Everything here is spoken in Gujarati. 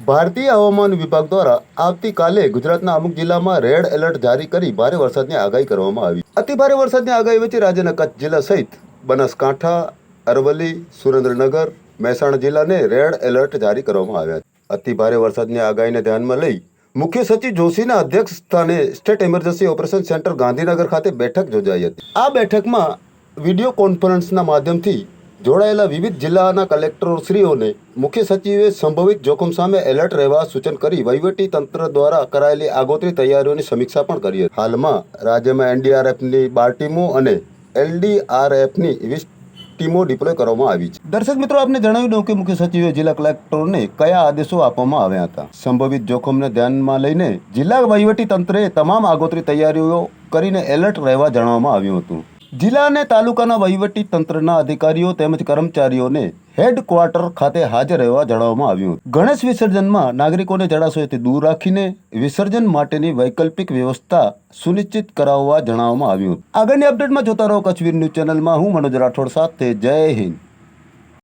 ભારતીય હવામાન વિભાગ દ્વારા આવતીકાલે ગુજરાતના અમુક જિલ્લામાં રેડ એલર્ટ જારી કરી ભારે વરસાદની આગાહી કરવામાં આવી. અતિભારે વરસાદની આગાહી વચ્ચે રાજ્યના કચ્છ જિલ્લા સહિત બનાસકાંઠા, અરવલ્લી, સુરેન્દ્રનગર, મહેસાણા જિલ્લાને રેડ એલર્ટ જારી કરવામાં આવ્યા. અતિભારે વરસાદની આગાહીને ધ્યાનમાં લઈ મુખ્ય સચિવ જોશીના અધ્યક્ષ સ્થાને state emergency operation centre Gandhinagar ખાતે બેઠક યોજાઈ હતી. આ બેઠકમાં વિડીયો કોન્ફરન્સના માધ્યમથી જોડાયેલા વિવિધ જિલ્લાના કલેક્ટરશ્રીઓને મુખ્ય સચિવે સંભવિત જોખમ સામે એલર્ટ રહેવા સૂચન કરી વહીવટી તંત્ર દ્વારા કરાયેલી આગોતરી તૈયારીઓની સમીક્ષા પણ કરી હતી. હાલમાં રાજ્યમાં એનડીઆરએફની 12 ટીમો અને એલડીઆરએફની 20 ટીમો ડિપ્લોય કરવામાં આવી છે. દર્શક મિત્રો, આપને જણાવી દઉં કે મુખ્ય સચિવે જિલ્લા કલેક્ટરોને કયા આદેશો આપવામાં આવ્યા હતા. સંભવિત જોખમને ધ્યાનમાં લઈને જિલ્લા વહીવટી તંત્રે તમામ આગોતરી તૈયારીઓ કરીને એલર્ટ રહેવા જણાવવામાં આવ્યું હતું. જિલ્લા અને તાલુકાના વહીવટી તંત્રના અધિકારીઓ તેમજ કર્મચારીઓને હેડક્વાર્ટર ખાતે હાજર રહેવા જણાવવામાં આવ્યું. ગણેશ વિસર્જનમાં નાગરિકોને જળાશયોથી દૂર રાખીને વિસર્જન માટેની વૈકલ્પિક વ્યવસ્થા સુનિશ્ચિત કરાવવા જણાવવામાં આવ્યું. આગળની અપડેટમાં જોતા રહો કચ્છ વીર ન્યૂઝ ચેનલમાં. હું મનોજ રાઠોડ સાથે. જય હિન્દ.